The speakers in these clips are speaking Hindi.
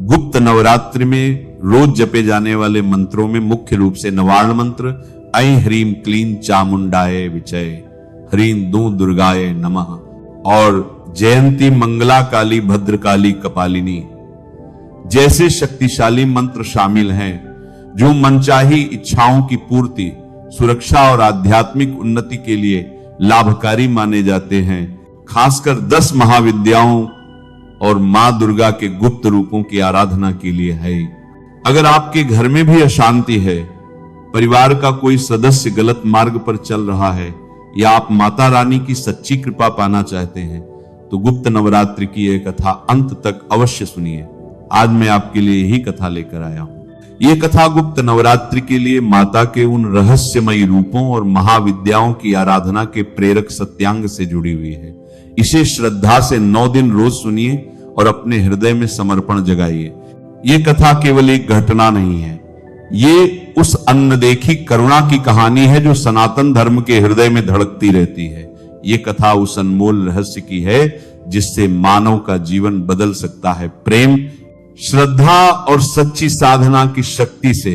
गुप्त नवरात्रि में रोज जपे जाने वाले मंत्रों में मुख्य रूप से नवार्ण मंत्र ऐं ह्रीं क्लीं चामुंडाय विचय, ह्रीं दू दुर्गाय नमः और जयंती मंगला काली भद्रकाली कपालिनी जैसे शक्तिशाली मंत्र शामिल हैं, जो मनचाही इच्छाओं की पूर्ति, सुरक्षा और आध्यात्मिक उन्नति के लिए लाभकारी माने जाते हैं। खासकर 10 महाविद्याओं और मां दुर्गा के गुप्त रूपों की आराधना के लिए है। अगर आपके घर में भी अशांति है, परिवार का कोई सदस्य गलत मार्ग पर चल रहा है या आप माता रानी की सच्ची कृपा पाना चाहते हैं, तो गुप्त नवरात्रि की यह कथा अंत तक अवश्य सुनिए। आज मैं आपके लिए यही कथा लेकर आया हूं। यह कथा गुप्त नवरात्रि के लिए माता के उन रहस्यमयी रूपों और महाविद्याओं की आराधना के प्रेरक सत्यांग से जुड़ी हुई है। इसे श्रद्धा से 9 दिन रोज सुनिए और अपने हृदय में समर्पण जगाइए। ये कथा केवल एक घटना नहीं है, ये उस अनदेखी करुणा की कहानी है जो सनातन धर्म के हृदय में धड़कती रहती है। ये कथा उस अनमोल रहस्य की है जिससे मानव का जीवन बदल सकता है। प्रेम, श्रद्धा और सच्ची साधना की शक्ति से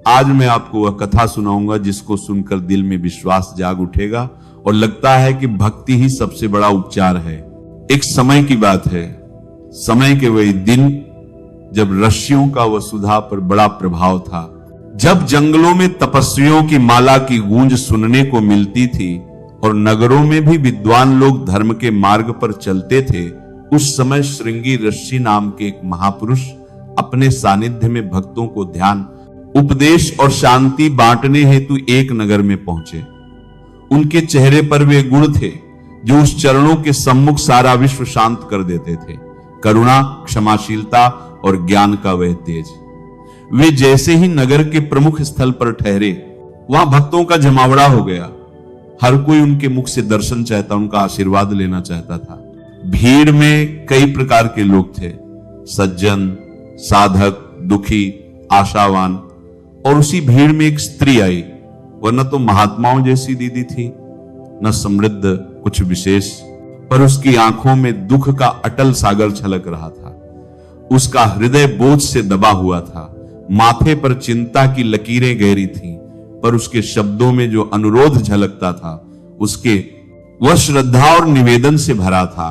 आज मैं आपको वह कथा सुनाऊंगा जिसको सुनकर दिल में विश्वास जाग उठेगा और लगता है कि भक्ति ही सबसे बड़ा उपचार है। एक समय की बात है, समय के वही दिन जब ऋषियों का वसुधा पर बड़ा प्रभाव था। जब जंगलों में तपस्वियों की माला की गूंज सुनने को मिलती थी और नगरों में भी विद्वान लोग धर्म के मार्ग पर चलते थे, उस समय श्रृंगी ऋषि नाम के एक महापुरुष अपने सानिध्य में भक्तों को ध्यान, उपदेश और शांति बांटने हेतु एक नगर में पहुंचे। उनके चेहरे पर वे गुण थे जो उस चरणों के सम्मुख सारा विश्व शांत कर देते थे। करुणा, क्षमाशीलता और ज्ञान का वह तेज। वे जैसे ही नगर के प्रमुख स्थल पर ठहरे, वहां भक्तों का जमावड़ा हो गया। हर कोई उनके मुख से दर्शन चाहता, उनका आशीर्वाद लेना चाहता था। भीड़ में कई प्रकार के लोग थे, सज्जन, साधक, दुखी, आशावान। और उसी भीड़ में एक स्त्री आई। वह न तो महात्माओं जैसी दीदी थी, न समृद्ध कुछ विशेष, पर उसकी आंखों में दुख का अटल सागर छलक रहा था। उसका हृदय बोझ से दबा हुआ था। माथे पर चिंता की लकीरें गहरी थीं, पर उसके शब्दों में जो अनुरोध झलकता था, वह श्रद्धा और निवेदन से भरा था।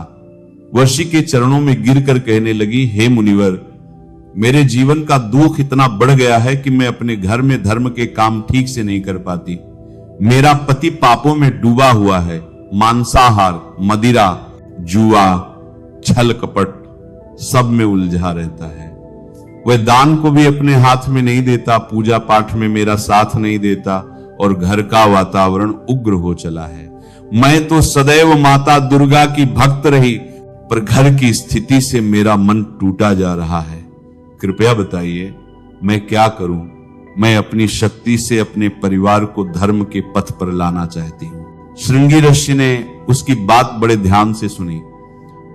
ऋषि के चरणों में गिरकर कहने लगी, हे मुनिवर, मेरे जीवन का दुख इतना बढ़ गया है कि मैं अपने घर में धर्म के काम ठीक से नहीं कर पाती। मेरा पति पापों में डूबा हुआ है। मांसाहार, मदिरा, जुआ, छल कपट सब में उलझा रहता है। वह दान को भी अपने हाथ में नहीं देता, पूजा पाठ में मेरा साथ नहीं देता और घर का वातावरण उग्र हो चला है। मैं तो सदैव माता दुर्गा की भक्त रही, पर घर की स्थिति से मेरा मन टूटा जा रहा है। कृपया बताइए मैं क्या करूं? मैं अपनी शक्ति से अपने परिवार को धर्म के पथ पर लाना चाहती हूं। श्रृंगी ऋषि ने उसकी बात बड़े ध्यान से सुनी।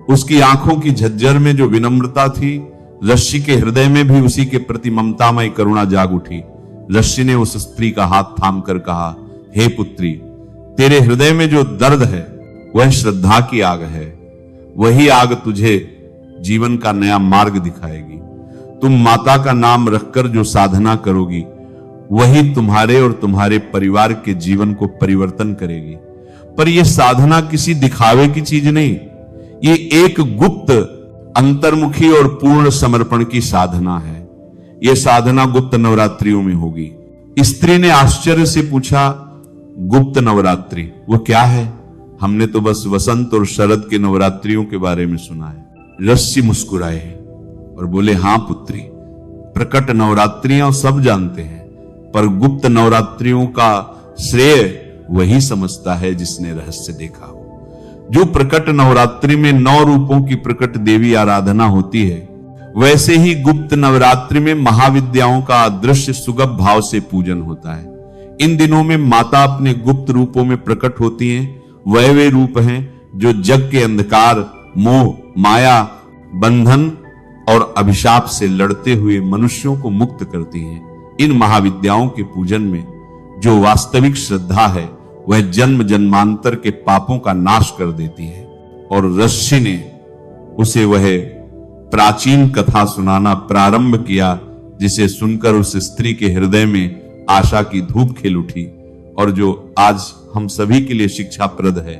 उसकी आंखों की झज्जर में जो विनम्रता थी, ऋषि के हृदय में भी उसी के प्रति ममतामय करुणा जाग उठी। ऋषि ने उस स्त्री का हाथ थामकर कहा, हे पुत्री, तेरे हृदय में जो दर्द है वह श्रद्धा की आग है। वही आग तुझे जीवन का नया मार्ग दिखाएगी। तुम माता का नाम रखकर जो साधना करोगी, वही तुम्हारे और तुम्हारे परिवार के जीवन को परिवर्तन करेगी। पर यह साधना किसी दिखावे की चीज नहीं, ये एक गुप्त, अंतर्मुखी और पूर्ण समर्पण की साधना है। यह साधना गुप्त नवरात्रियों में होगी। स्त्री ने आश्चर्य से पूछा, गुप्त नवरात्रि वो क्या है? हमने तो बस वसंत और शरद के नवरात्रियों के बारे में सुना है। ऋषि मुस्कुराए और बोले, हां पुत्री, प्रकट नवरात्रियां सब जानते हैं, पर गुप्त नवरात्रियों का श्रेय वही समझता है जिसने रहस्य देखा हो। जो प्रकट नवरात्रि में 9 रूपों की प्रकट देवी आराधना होती है, वैसे ही गुप्त नवरात्रि में महाविद्याओं का अदृश्य सुगम भाव से पूजन होता है। इन दिनों में माता अपने गुप्त रूपों में प्रकट होती हैं। वह वे रूप हैं जो जग के अंधकार, मोह, माया, बंधन और अभिशाप से लड़ते हुए मनुष्यों को मुक्त करती हैं। इन महाविद्याओं के पूजन में जो वास्तविक श्रद्धा है, वह जन्म जन्मांतर के पापों का नाश कर देती है और ऋषि ने उसे वह प्राचीन कथा सुनाना प्रारंभ किया, जिसे सुनकर उस स्त्री के हृदय में आशा की धूप खिल उठी और जो आज हम सभी के लिए शिक्षाप्रद है।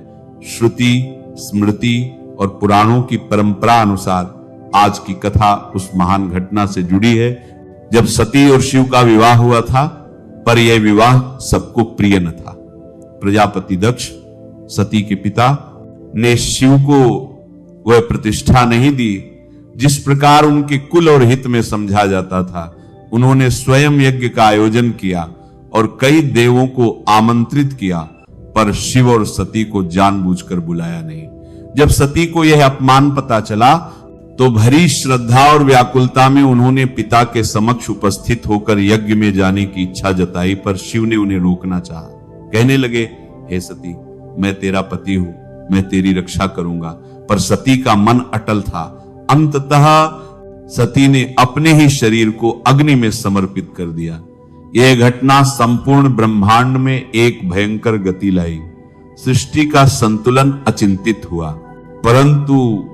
श्रुति, स्मृति और पुराणों की परंपरा अनुसार आज की कथा उस महान घटना से जुड़ी है जब सती और शिव का विवाह हुआ था, पर यह विवाह सबको प्रिय न था। प्रजापति दक्ष, सती के पिता, ने शिव को वह प्रतिष्ठा नहीं दी जिस प्रकार उनके कुल और हित में समझा जाता था। उन्होंने स्वयं यज्ञ का आयोजन किया और कई देवों को आमंत्रित किया, पर शिव और सती को जानबूझकर बुलाया नहीं। जब सती को यह अपमान पता चला तो भरी श्रद्धा और व्याकुलता में उन्होंने पिता के समक्ष उपस्थित होकर यज्ञ में जाने की इच्छा जताई, पर शिव ने उन्हें रोकना चाहा। कहने लगे, हे सती, मैं तेरा पति हूं, मैं तेरी रक्षा करूंगा। पर सती का मन अटल था। अंततः सती ने अपने ही शरीर को अग्नि में समर्पित कर दिया। यह घटना संपूर्ण ब्रह्मांड में एक भयंकर गति लाई। सृष्टि का संतुलन अचिंतित हुआ, परंतु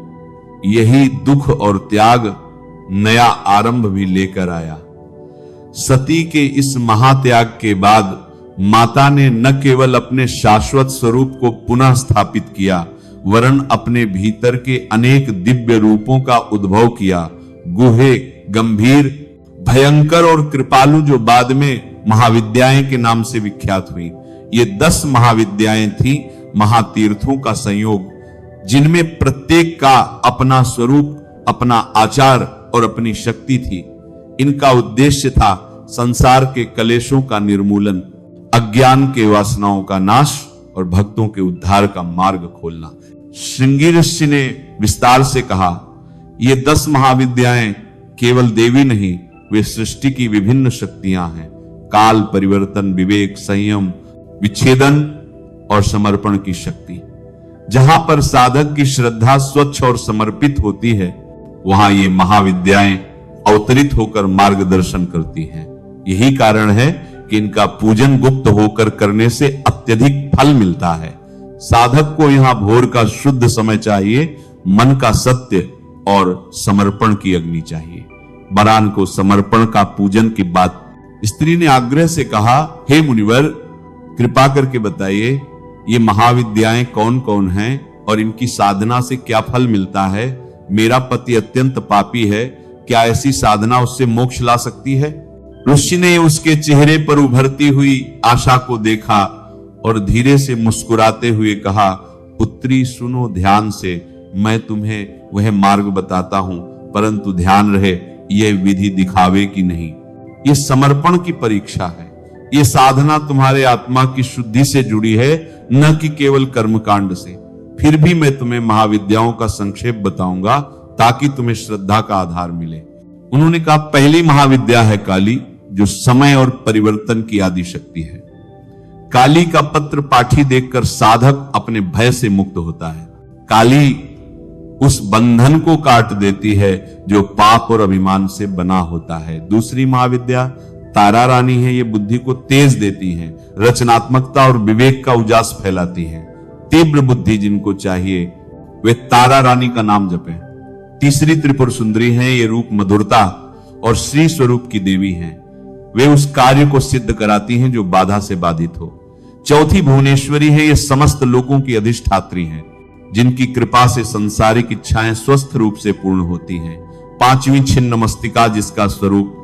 यही दुख और त्याग नया आरंभ भी लेकर आया। सती के इस महात्याग के बाद माता ने न केवल अपने शाश्वत स्वरूप को पुनः स्थापित किया, वरन अपने भीतर के अनेक दिव्य रूपों का उद्भव किया। गुहे, गंभीर, भयंकर और कृपालु, जो बाद में महाविद्याएं के नाम से विख्यात हुई। ये 10 महाविद्याएं थी, महातीर्थों का संयोग, जिनमें प्रत्येक का अपना स्वरूप, अपना आचार और अपनी शक्ति थी। इनका उद्देश्य था संसार के कलेशों का निर्मूलन, अज्ञान के वासनाओं का नाश और भक्तों के उद्धार का मार्ग खोलना। श्रृंगी ऋषि ने विस्तार से कहा, ये 10 महाविद्याएं केवल देवी नहीं, वे सृष्टि की विभिन्न शक्तियां हैं। काल परिवर्तन, विवेक, संयम, विच्छेदन और समर्पण की शक्ति। जहां पर साधक की श्रद्धा स्वच्छ और समर्पित होती है, वहां ये महाविद्याएं अवतरित होकर मार्गदर्शन करती हैं। यही कारण है कि इनका पूजन गुप्त होकर करने से अत्यधिक फल मिलता है। साधक को यहां भोर का शुद्ध समय चाहिए, मन का सत्य और समर्पण की अग्नि चाहिए। बरान को समर्पण का पूजन की बात स्त्री ने आग्रह से कहा, हे मुनिवर, कृपा करके बताइए ये महाविद्याएं कौन कौन हैं और इनकी साधना से क्या फल मिलता है। मेरा पति अत्यंत पापी है, क्या ऐसी साधना उससे मोक्ष ला सकती है? ऋषि ने उसके चेहरे पर उभरती हुई आशा को देखा और धीरे से मुस्कुराते हुए कहा, पुत्री सुनो ध्यान से, मैं तुम्हें वह मार्ग बताता हूं, परंतु ध्यान रहे यह विधि दिखावे की नहीं, यह समर्पण की परीक्षा है। ये साधना तुम्हारे आत्मा की शुद्धि से जुड़ी है, न कि केवल कर्मकांड से। फिर भी मैं तुम्हें महाविद्याओं का संक्षेप बताऊंगा ताकि तुम्हें श्रद्धा का आधार मिले। उन्होंने कहा, पहली महाविद्या है काली, जो समय और परिवर्तन की आदि शक्ति है। काली का पत्र पाठी देखकर साधक अपने भय से मुक्त होता है। काली उस बंधन को काट देती है जो पाप और अभिमान से बना होता है। दूसरी महाविद्या तारा रानी है, ये बुद्धि को तेज देती है, रचनात्मकता और विवेक का उजास फैलाती है। तीव्र बुद्धि जिनको चाहिए वे तारा रानी का नाम जपें। तीसरी त्रिपुर सुंदरी है, ये रूप मधुरता और श्री स्वरूप की देवी हैं। वे उस कार्य को सिद्ध कराती हैं जो बाधा से बाधित हो। चौथी भुवनेश्वरी है, ये समस्त लोगों की अधिष्ठात्री हैं, जिनकी कृपा से संसारिक इच्छाएं स्वस्थ रूप से पूर्ण होती हैं। पांचवी छिन्न मस्तिका, जिसका स्वरूप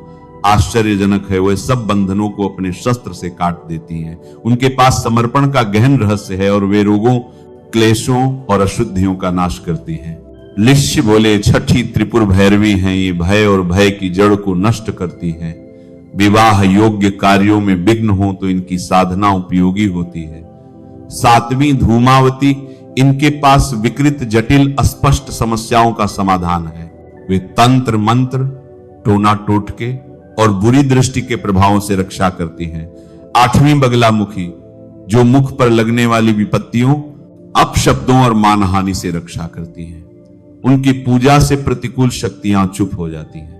आश्चर्यजनक है, वह सब बंधनों को अपने शस्त्र से काट देती हैं। उनके पास समर्पण का गहन रहस्य है और वे रोगों, क्लेशों और अशुद्धियों का नाश करती हैं। लिश्य बोले, छठी त्रिपुर भैरवी हैं, ये भय और भय की जड़ को नष्ट करती हैं। विवाह योग्य कार्यों में विघ्न हो तो इनकी साधना उपयोगी होती है। सातवीं धूमावती, इनके पास विकृत, जटिल, अस्पष्ट समस्याओं का समाधान है। वे तंत्र मंत्र, टोना टोटके और बुरी दृष्टि के प्रभावों से रक्षा करती हैं। आठवीं बगलामुखी, जो मुख पर लगने वाली विपत्तियों, अपशब्दों और मानहानि से रक्षा करती हैं। उनकी पूजा से प्रतिकूल शक्तियां चुप हो जाती हैं।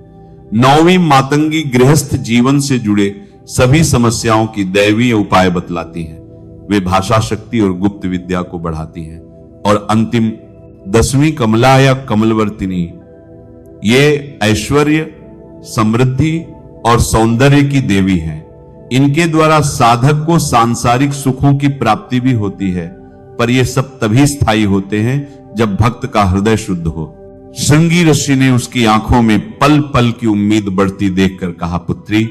नौवीं मातंगी, गृहस्थ जीवन से जुड़े सभी समस्याओं की दैवीय उपाय बतलाती हैं। वे भाषा शक्ति और गुप्त विद्या को बढ़ाती हैं। और अंतिम 10वीं कमला या कमलवर्तिनी, ये ऐश्वर्य, समृद्धि और सौंदर्य की देवी हैं। इनके द्वारा साधक को सांसारिक सुखों की प्राप्ति भी होती है, पर ये सब तभी स्थायी होते हैं जब भक्त का हृदय शुद्ध हो। श्रृंगी ऋषि ने उसकी आंखों में पल पल की उम्मीद बढ़ती देखकर कहा, पुत्री,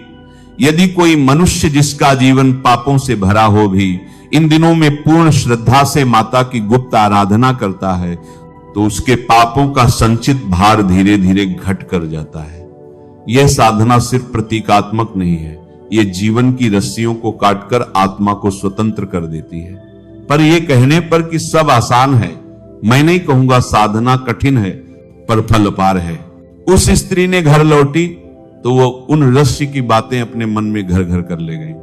यदि कोई मनुष्य जिसका जीवन पापों से भरा हो भी इन दिनों में पूर्ण श्रद्धा से माता की गुप्त आराधना करता है, तो उसके पापों का संचित भार धीरे धीरे घट कर जाता है। यह साधना सिर्फ प्रतीकात्मक नहीं है, यह जीवन की रस्सियों को काटकर आत्मा को स्वतंत्र कर देती है। पर यह कहने पर कि सब आसान है, मैं नहीं कहूंगा साधना कठिन है, पर फल अपार है। उस स्त्री ने घर लौटी तो वो उन रस्सी की बातें अपने मन में घर घर कर ले गई।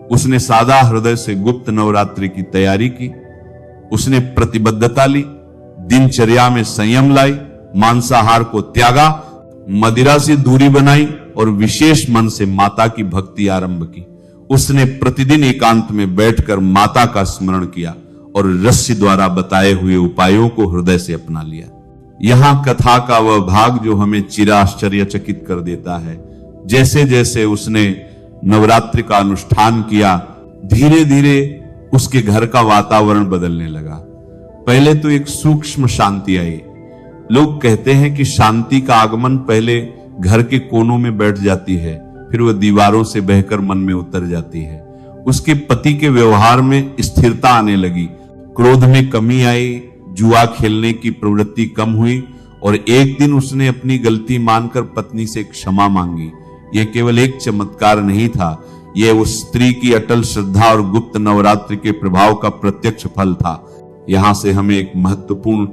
उसने सादा हृदय से गुप्त नवरात्रि की तैयारी की। उसने प्रतिबद्धता ली, दिनचर्या में संयम लाई, मांसाहार को त्यागा, मदिरा से दूरी बनाई और विशेष मन से माता की भक्ति आरंभ की। उसने प्रतिदिन एकांत में बैठकर माता का स्मरण किया और रस्सी द्वारा बताए हुए उपायों को हृदय से अपना लिया। यहां कथा का वह भाग जो हमें चिराश्चर्यचकित कर देता है। जैसे जैसे उसने नवरात्रि का अनुष्ठान किया, धीरे धीरे उसके घर का वातावरण बदलने लगा। पहले तो एक सूक्ष्म शांति आई। लोग कहते हैं कि शांति का आगमन पहले घर के कोनों में बैठ जाती है, फिर वह दीवारों से बहकर मन में उतर जाती है। उसके पति के व्यवहार में स्थिरता आने लगी, क्रोध में कमी आई, जुआ खेलने की प्रवृत्ति कम हुई और एक दिन उसने अपनी गलती मानकर पत्नी से क्षमा मांगी। यह केवल एक चमत्कार नहीं था, यह उस स्त्री की अटल श्रद्धा और गुप्त नवरात्रि के प्रभाव का प्रत्यक्ष फल था। यहां से हमें एक महत्वपूर्ण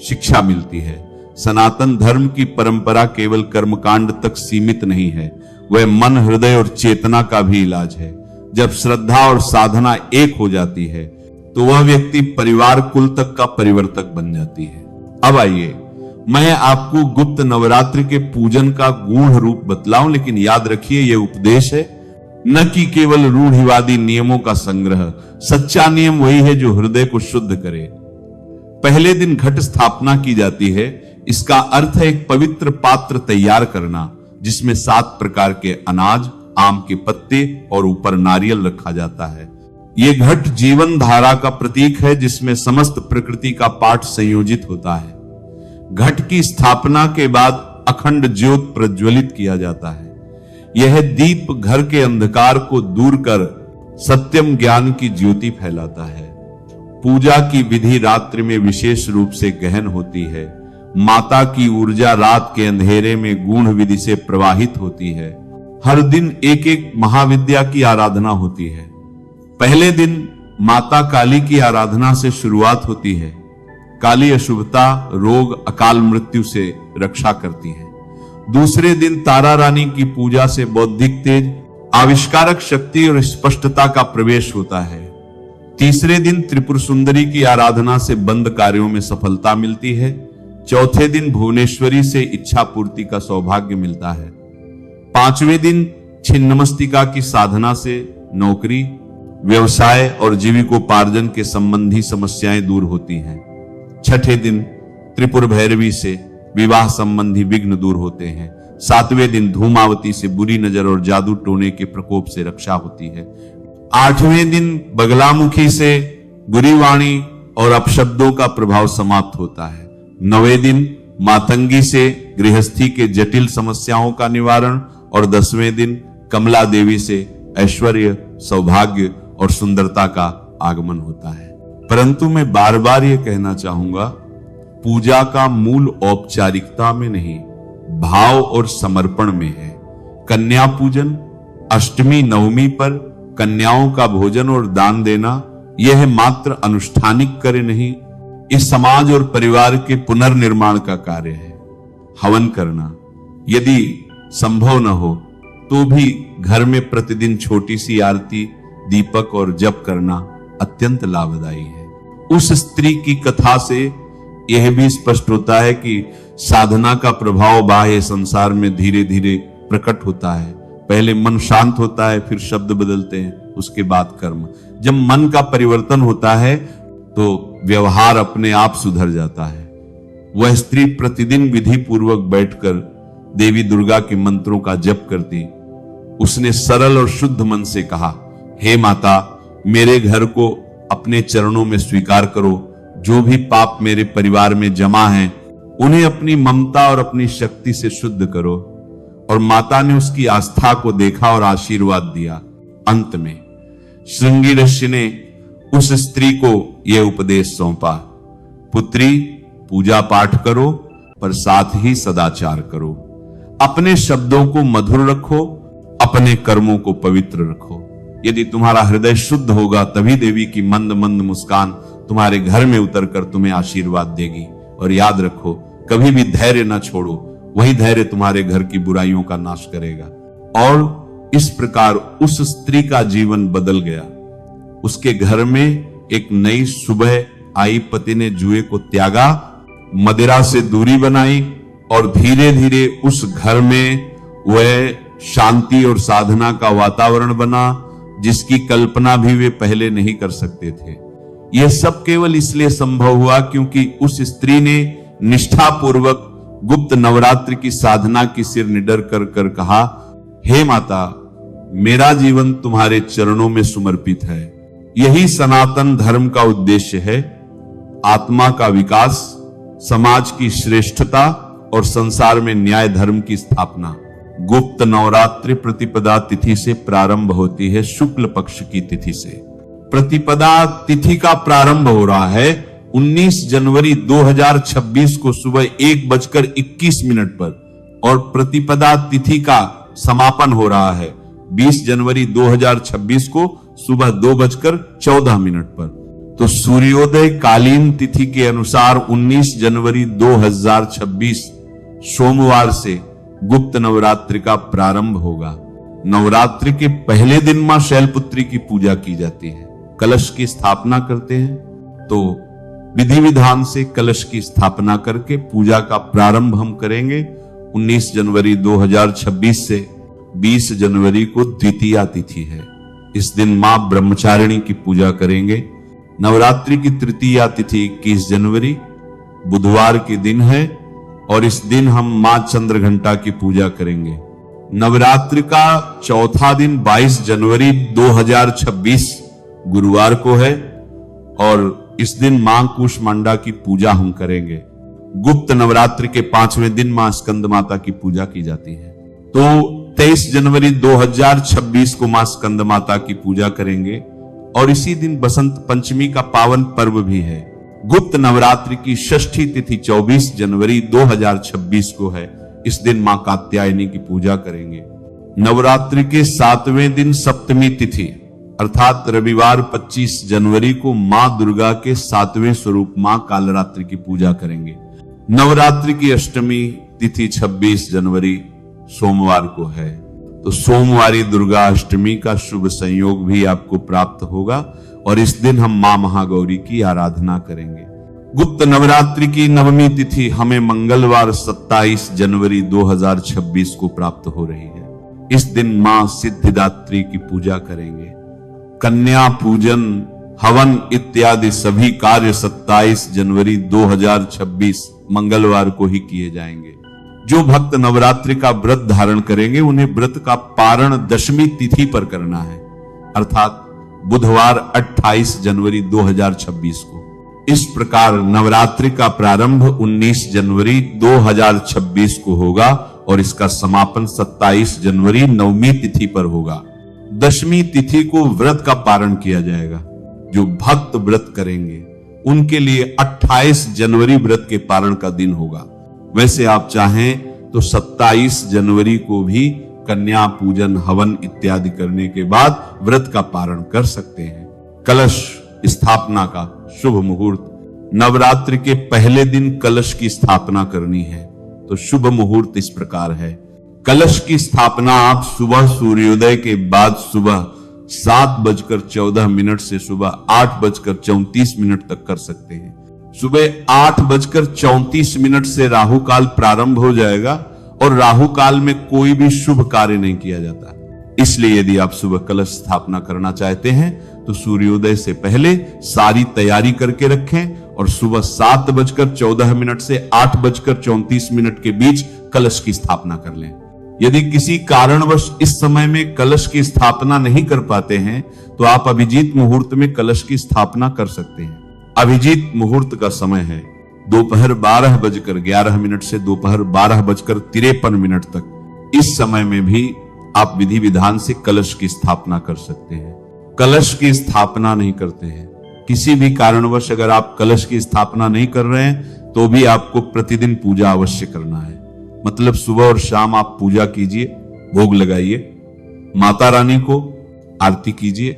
शिक्षा मिलती है। सनातन धर्म की परंपरा केवल कर्मकांड तक सीमित नहीं है, वह मन, हृदय और चेतना का भी इलाज है। जब श्रद्धा और साधना एक हो जाती है तो वह व्यक्ति परिवार, कुल तक का परिवर्तक बन जाती है। अब आइए मैं आपको गुप्त नवरात्रि के पूजन का गूढ़ रूप बतलाऊं, लेकिन याद रखिए यह उपदेश है, न कि केवल रूढ़िवादी नियमों का संग्रह। सच्चा नियम वही है जो हृदय को शुद्ध करे। पहले दिन घट स्थापना की जाती है। इसका अर्थ है एक पवित्र पात्र तैयार करना जिसमें 7 प्रकार के अनाज, आम के पत्ते और ऊपर नारियल रखा जाता है। यह घट जीवन धारा का प्रतीक है जिसमें समस्त प्रकृति का पाठ संयोजित होता है। घट की स्थापना के बाद अखंड ज्योत प्रज्वलित किया जाता है। यह दीप घर के अंधकार को दूर कर सत्यम ज्ञान की ज्योति फैलाता है। पूजा की विधि रात्रि में विशेष रूप से गहन होती है। माता की ऊर्जा रात के अंधेरे में गूढ़ विधि से प्रवाहित होती है। हर दिन एक एक महाविद्या की आराधना होती है। पहले दिन माता काली की आराधना से शुरुआत होती है। काली अशुभता, रोग, अकाल मृत्यु से रक्षा करती है। दूसरे दिन तारा रानी की पूजा से बौद्धिक तेज, आविष्कारक शक्ति और स्पष्टता का प्रवेश होता है। तीसरे दिन त्रिपुर सुंदरी की आराधना से बंद कार्यों में सफलता मिलती है। चौथे दिन भुवनेश्वरी से इच्छा पूर्ति का सौभाग्य मिलता है। 5वें दिन छिन्नमस्तिका की साधना से नौकरी, व्यवसाय और जीविकोपार्जन के संबंधी समस्याएं दूर होती हैं। 6ठे दिन त्रिपुर भैरवी से विवाह संबंधी विघ्न दूर होते हैं। 7वें दिन धूमावती से बुरी नजर और जादू टोने के प्रकोप से रक्षा होती है। 8वें दिन बगलामुखी से बुरी वाणी और अपशब्दों का प्रभाव समाप्त होता है। 9वें दिन मातंगी से गृहस्थी के जटिल समस्याओं का निवारण और 10वें दिन कमला देवी से ऐश्वर्य, सौभाग्य और सुंदरता का आगमन होता है। परंतु मैं बार बार यह कहना चाहूंगा, पूजा का मूल औपचारिकता में नहीं, भाव और समर्पण में है। कन्या पूजन, अष्टमी नवमी पर कन्याओं का भोजन और दान देना, यह मात्र अनुष्ठानिक कार्य नहीं, इस समाज और परिवार के पुनर्निर्माण का कार्य है। हवन करना, यदि संभव न हो तो भी घर में प्रतिदिन छोटी सी आरती, दीपक और जप करना अत्यंत लाभदायी है। उस स्त्री की कथा से यह भी स्पष्ट होता है कि साधना का प्रभाव बाह्य संसार में धीरे धीरे प्रकट होता है। पहले मन शांत होता है, फिर शब्द बदलते हैं, उसके बाद कर्म। जब मन का परिवर्तन होता है तो व्यवहार अपने आप सुधर जाता है। वह स्त्री प्रतिदिन विधि पूर्वक बैठकर देवी दुर्गा के मंत्रों का जप करती। उसने सरल और शुद्ध मन से कहा, हे माता, मेरे घर को अपने चरणों में स्वीकार करो। जो भी पाप मेरे परिवार में जमा हैं, उन्हें अपनी ममता और अपनी शक्ति से शुद्ध करो। और माता ने उसकी आस्था को देखा और आशीर्वाद दिया। अंत में श्रृंगी ऋषि ने उस स्त्री को यह उपदेश सौंपा, पुत्री, पूजा पाठ करो, पर साथ ही सदाचार करो। अपने शब्दों को मधुर रखो, अपने कर्मों को पवित्र रखो। यदि तुम्हारा हृदय शुद्ध होगा, तभी देवी की मंद मंद मुस्कान तुम्हारे घर में उतरकर तुम्हें आशीर्वाद देगी। और याद रखो, कभी भी धैर्य न छोड़ो, वही धैर्य तुम्हारे घर की बुराइयों का नाश करेगा। और इस प्रकार उस स्त्री का जीवन बदल गया। उसके घर में एक नई सुबह आई। पति ने जुए को त्यागा, मदिरा से दूरी बनाई और धीरे धीरे उस घर में वह शांति और साधना का वातावरण बना, जिसकी कल्पना भी वे पहले नहीं कर सकते थे। यह सब केवल इसलिए संभव हुआ क्योंकि उस स्त्री ने निष्ठापूर्वक गुप्त नवरात्रि की साधना की सिर निडर कर कर कहा, हे माता, मेरा जीवन तुम्हारे चरणों में समर्पित है। यही सनातन धर्म का उद्देश्य है, आत्मा का विकास, समाज की श्रेष्ठता और संसार में न्याय धर्म की स्थापना। गुप्त नवरात्रि प्रतिपदा तिथि से प्रारंभ होती है, शुक्ल पक्ष की तिथि से। प्रतिपदा तिथि का प्रारंभ हो रहा है 19 जनवरी 2026 को सुबह 1:21 पर और प्रतिपदा तिथि का समापन हो रहा है 20 जनवरी 2026 को सुबह 2:14 पर। तो सूर्योदय कालीन तिथि के अनुसार 19 जनवरी 2026 सोमवार से गुप्त नवरात्रि का प्रारंभ होगा। नवरात्रि के पहले दिन मां शैलपुत्री की पूजा की जाती है, कलश की स्थापना करते हैं। तो विधि विधान से कलश की स्थापना करके पूजा का प्रारंभ हम करेंगे। 19 जनवरी 2026 से 20 जनवरी को द्वितीया तिथि है। इस दिन मां ब्रह्मचारिणी की पूजा करेंगे। नवरात्रि की तृतीया तिथि 21 जनवरी बुधवार के दिन है और इस दिन हम मां चंद्रघंटा की पूजा करेंगे। नवरात्रि का चौथा दिन 22 जनवरी 2026 गुरुवार को है और इस दिन मां कूष्मांडा की पूजा हम करेंगे। गुप्त नवरात्रि के 5वें दिन मां स्कंद माता की पूजा की जाती है। तो 23 जनवरी 2026 को मां स्कंद माता की पूजा करेंगे और इसी दिन बसंत पंचमी का पावन पर्व भी है। गुप्त नवरात्रि की षष्ठी तिथि 24 जनवरी 2026 को है। इस दिन मां कात्यायनी की पूजा करेंगे। नवरात्रि के 7वें दिन सप्तमी तिथि अर्थात रविवार 25 जनवरी को मां दुर्गा के 7वें स्वरूप मां कालरात्रि की पूजा करेंगे। नवरात्रि की अष्टमी तिथि 26 जनवरी सोमवार को है। तो सोमवारी दुर्गा अष्टमी का शुभ संयोग भी आपको प्राप्त होगा और इस दिन हम मां महागौरी की आराधना करेंगे। गुप्त नवरात्रि की नवमी तिथि हमें मंगलवार 27 जनवरी 2026 को प्राप्त हो रही है। इस दिन मां सिद्धिदात्री की पूजा करेंगे। कन्या पूजन, हवन इत्यादि सभी कार्य 27 जनवरी 2026 मंगलवार को ही किए जाएंगे। जो भक्त नवरात्रि का व्रत धारण करेंगे उन्हें व्रत का पारण दशमी तिथि पर करना है अर्थात बुधवार 28 जनवरी 2026 को। इस प्रकार नवरात्रि का प्रारंभ 19 जनवरी 2026 को होगा और इसका समापन 27 जनवरी नवमी तिथि पर होगा। दशमी तिथि को व्रत का पारण किया जाएगा। जो भक्त व्रत करेंगे उनके लिए 28 जनवरी व्रत के पारण का दिन होगा। वैसे आप चाहें तो 27 जनवरी को भी कन्या पूजन, हवन इत्यादि करने के बाद व्रत का पारण कर सकते हैं। कलश स्थापना का शुभ मुहूर्त, नवरात्रि के पहले दिन कलश की स्थापना करनी है। तो शुभ मुहूर्त इस प्रकार है। कलश की स्थापना आप सुबह सूर्योदय के बाद सुबह 7:14 से सुबह 8:34 तक कर सकते हैं। सुबह 8:34 से राहु काल प्रारंभ हो जाएगा और राहु काल में कोई भी शुभ कार्य नहीं किया जाता। इसलिए यदि आप सुबह कलश स्थापना करना चाहते हैं तो सूर्योदय से पहले सारी तैयारी करके रखें और सुबह 7:14 से 8:34 के बीच कलश की स्थापना कर लें। यदि किसी कारणवश इस समय में कलश की स्थापना नहीं कर पाते हैं तो आप अभिजीत मुहूर्त में कलश की स्थापना कर सकते हैं। अभिजीत मुहूर्त का समय है दोपहर 12:11 से दोपहर 12:53 तक। इस समय में भी आप विधि विधान से कलश की स्थापना कर सकते हैं। कलश की स्थापना नहीं करते हैं, किसी भी कारणवश अगर आप कलश की स्थापना नहीं कर रहे हैं तो भी आपको प्रतिदिन पूजा अवश्य करना है। मतलब सुबह और शाम आप पूजा कीजिए, भोग लगाइए, माता रानी को आरती कीजिए,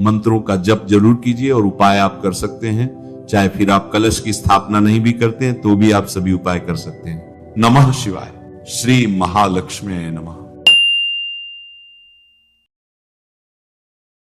मंत्रों का जप जरूर कीजिए और उपाय आप कर सकते हैं। चाहे फिर आप कलश की स्थापना नहीं भी करते हैं तो भी आप सभी उपाय कर सकते हैं। नमः शिवाय। श्री महालक्ष्मी नमः।